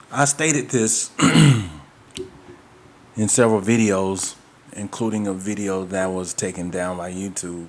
I stated this in several videos, including a video that was taken down by YouTube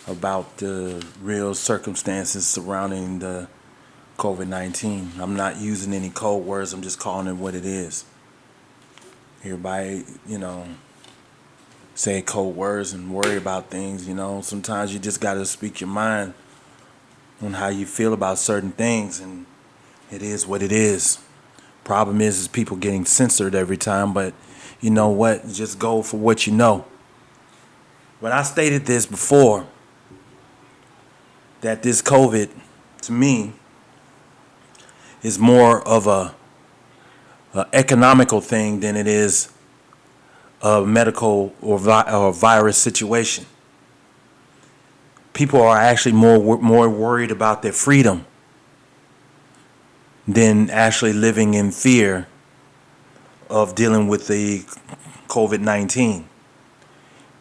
about the real circumstances surrounding the COVID-19. I'm not using any code words, I'm just calling it what it is. Everybody, say code words and worry about things, Sometimes you just got to speak your mind on how you feel about certain things, and it is what it is. Problem is people getting censored every time, but you know what? Just go for what you know. But I stated this before that this COVID, to me, is more of a economical thing than it is a medical or virus situation. People are actually more worried about their freedom than actually living in fear of dealing with the COVID-19.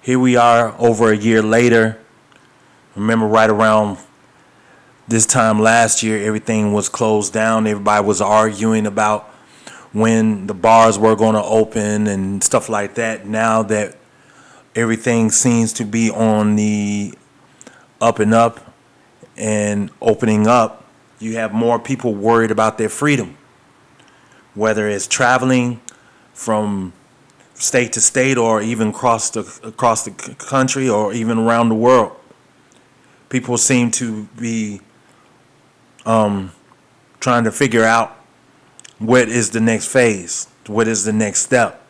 Here we are over a year later. Remember, right around this time last year, everything was closed down. Everybody was arguing about when the bars were going to open and stuff like that. Now that everything seems to be on the up and up and opening up, you have more people worried about their freedom, whether it's traveling from state to state or even across the country or even around the world. People seem to be trying to figure out what is the next phase, what is the next step.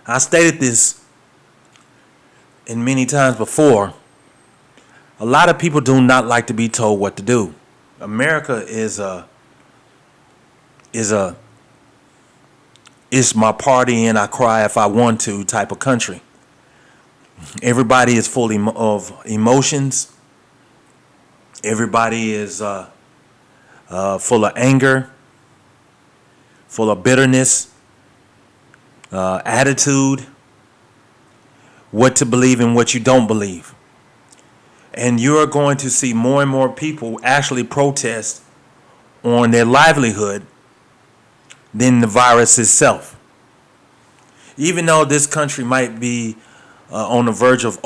I stated this in many times before. A lot of people do not like to be told what to do. America is it's my party and I cry if I want to type of country. Everybody is full of emotions. Everybody is full of anger, full of bitterness, attitude, what to believe and what you don't believe. And you're going to see more and more people actually protest on their livelihood than the virus itself. Even though this country might be on the verge of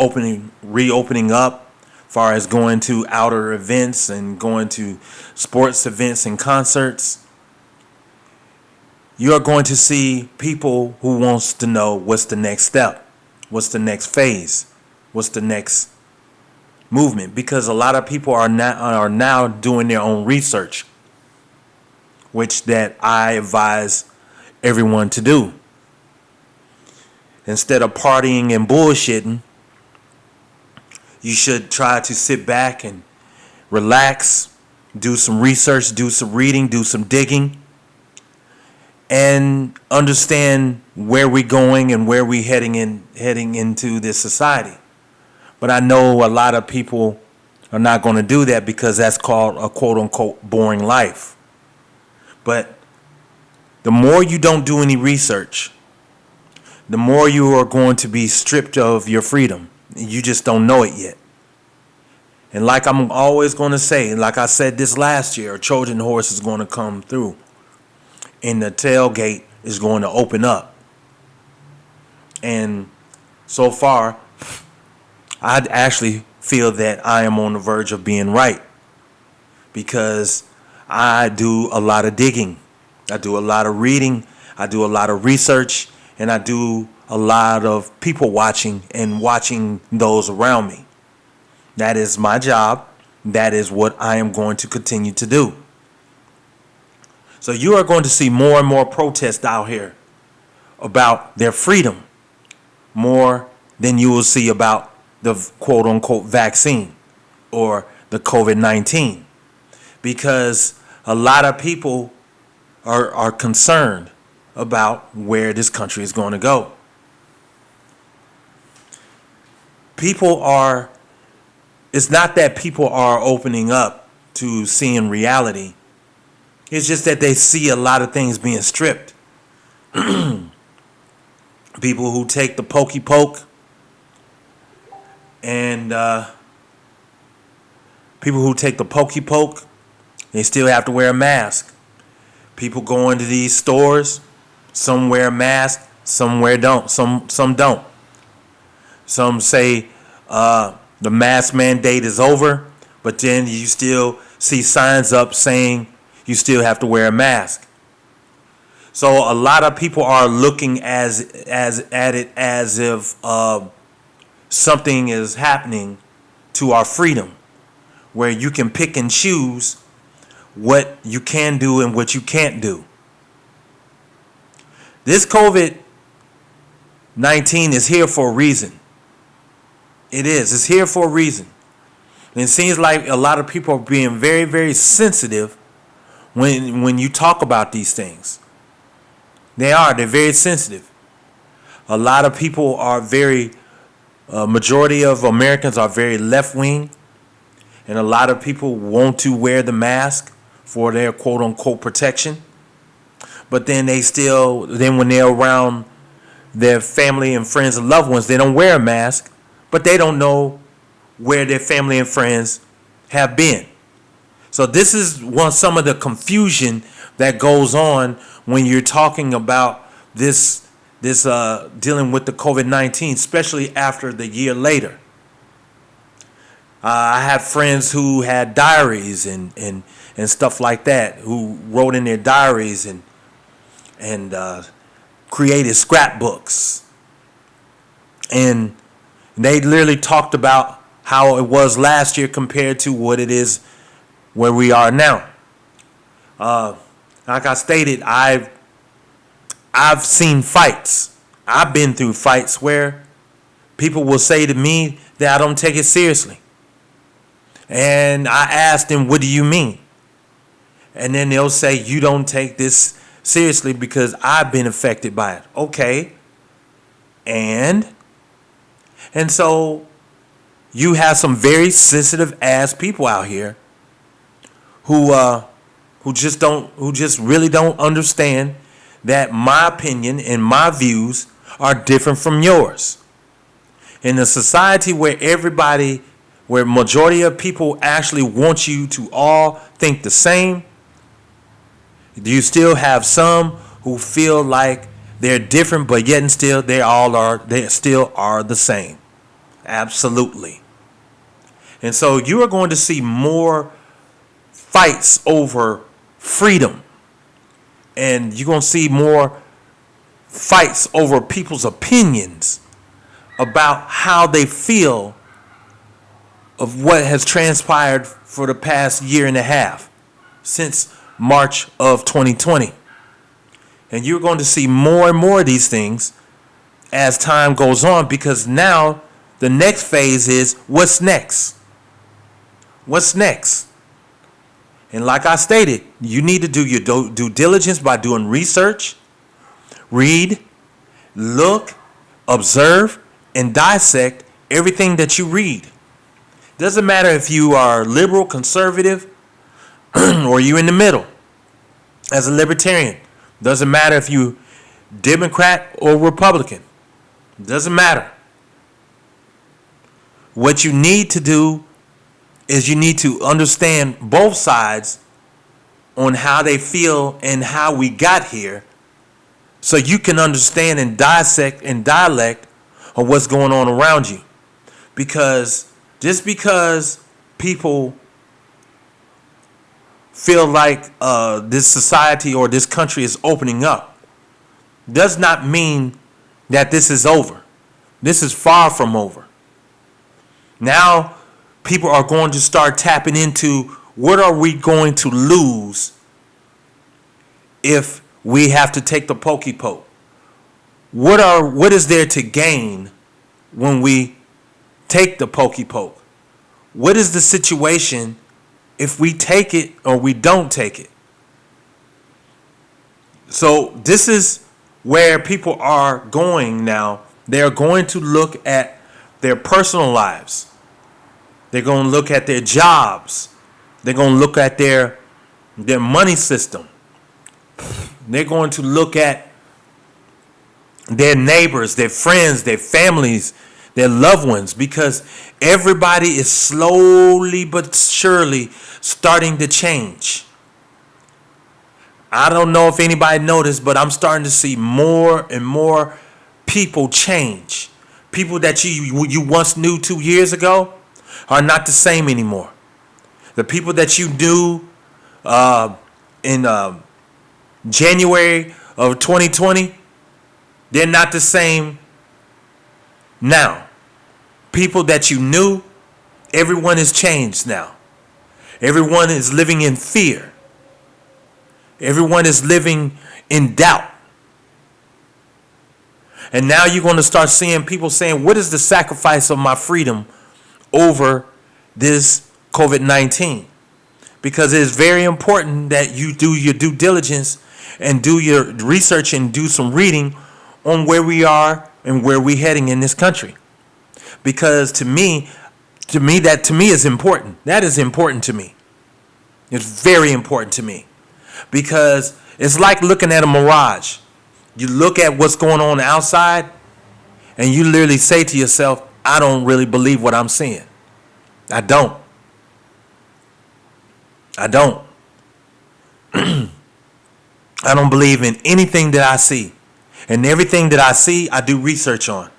reopening up, as far as going to outer events and going to sports events and concerts, you are going to see people who wants to know what's the next step, what's the next phase, what's the next movement, because a lot of people are now doing their own research, which that I advise everyone to do. Instead of partying and bullshitting, you should try to sit back and relax, do some research, do some reading, do some digging, and understand where we're going and where we're heading into this society. But I know a lot of people are not going to do that because that's called a quote-unquote boring life. But the more you don't do any research, the more you are going to be stripped of your freedom. You just don't know it yet. And like I'm always going to say, like I said this last year, a Trojan horse is going to come through and the tailgate is going to open up. And so far, I actually feel that I am on the verge of being right because I do a lot of digging. I do a lot of reading. I do a lot of research. And I do a lot of people watching and watching those around me. That is my job. That is what I am going to continue to do. So you are going to see more and more protests out here about their freedom, more than you will see about the quote-unquote vaccine or the COVID-19, because a lot of people are concerned about where this country is going to go. It's not that people are opening up to seeing reality. It's just that they see a lot of things being stripped. People who take the pokey poke and people who take the pokey poke, they still have to wear a mask. People go into these stores. Some wear a mask. Some don't. Some don't. Some say the mask mandate is over, but then you still see signs up saying you still have to wear a mask. So a lot of people are looking at it as if something is happening to our freedom, where you can pick and choose what you can do and what you can't do. This COVID-19 is here for a reason. It is. It's here for a reason. And it seems like a lot of people are being very, very sensitive when you talk about these things. They're very sensitive. A lot of people are majority of Americans are very left-wing. And a lot of people want to wear the mask for their quote-unquote protection. But then when they're around their family and friends and loved ones, they don't wear a mask. But they don't know where their family and friends have been. So this is some of the confusion that goes on when you're talking about this dealing with the COVID-19, especially after the year later. I have friends who had diaries and stuff like that, who wrote in their diaries and created scrapbooks. And they literally talked about how it was last year compared to what it is where we are now. Like I stated, I've seen fights. I've been through fights where people will say to me that I don't take it seriously. And I asked them, what do you mean? And then they'll say, you don't take this seriously because I've been affected by it. Okay. And so you have some very sensitive ass people out here who just really don't understand that my opinion and my views are different from yours. In a society where majority of people actually want you to all think the same, you still have some who feel like they're different, but yet and still they still are the same. Absolutely. And so you are going to see more fights over freedom. And you're going to see more fights over people's opinions about how they feel of what has transpired for the past year and a half since March of 2020. And you're going to see more and more of these things as time goes on, because now the next phase is what's next? What's next? And like I stated, you need to do your due diligence by doing research, read, look, observe, and dissect everything that you read. Doesn't matter if you are liberal, conservative, or you in the middle as a libertarian. Doesn't matter if you Democrat or Republican. Doesn't matter. What you need to do is you need to understand both sides on how they feel and how we got here, so you can understand and dissect and dialect of what's going on around you. Because just because people feel like this society or this country is opening up does not mean that this is over. This is far from over. Now people are going to start tapping into what are we going to lose if we have to take the pokey poke. What is there to gain when we take the pokey poke? What is the situation if we take it or we don't take it? So this is where people are going now. They're going to look at their personal lives. They're going to look at their jobs. They're going to look at their money system. They're going to look at their neighbors, their friends, their families, their loved ones, because everybody is slowly but surely starting to change. I don't know if anybody noticed, but I'm starting to see more and more people change. People that you once knew 2 years ago are not the same anymore. The people that you knew in January of 2020, they're not the same now. People that you knew, everyone has changed now. Everyone is living in fear. Everyone is living in doubt. And now you're going to start seeing people saying, what is the sacrifice of my freedom over this COVID-19? Because it is very important that you do your due diligence and do your research and do some reading on where we are and where we're heading in this country. Because to me is important. That is important to me. It's very important to me. Because it's like looking at a mirage. You look at what's going on outside and you literally say to yourself, I don't really believe what I'm seeing. I don't. I don't believe in anything that I see. And everything that I see, I do research on.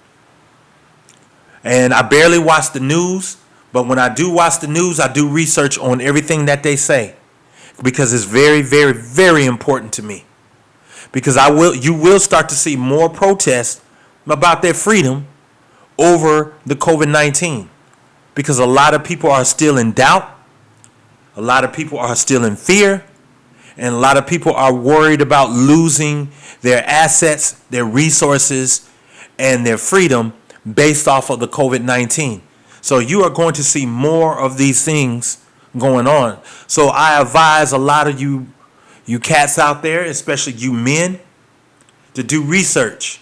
And I barely watch the news, but when I do watch the news, I do research on everything that they say. Because it's very, very, very important to me. Because you will start to see more protests about their freedom over the COVID-19. Because a lot of people are still in doubt. A lot of people are still in fear. And a lot of people are worried about losing their assets, their resources, and their freedom based off of the COVID-19. So you are going to see more of these things going on. So I advise a lot of you cats out there, especially you men, to do research.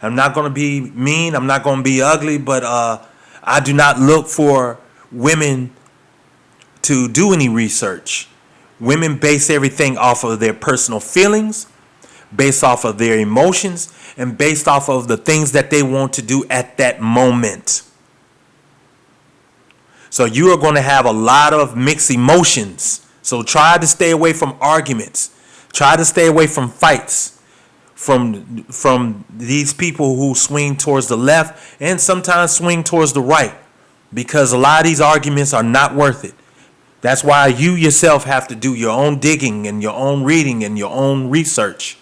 I'm not going to be mean. I'm not going to be ugly, but I do not look for women to do any research. Women base everything off of their personal feelings, based off of their emotions, and based off of the things that they want to do at that moment. So you are going to have a lot of mixed emotions. So try to stay away from arguments. Try to stay away from fights from these people who swing towards the left and sometimes swing towards the right, because a lot of these arguments are not worth it. That's why you yourself have to do your own digging and your own reading and your own research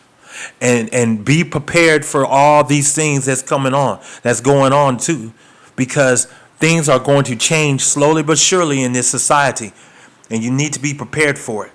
and be prepared for all these things that's going on too, because things are going to change slowly but surely in this society, and you need to be prepared for it.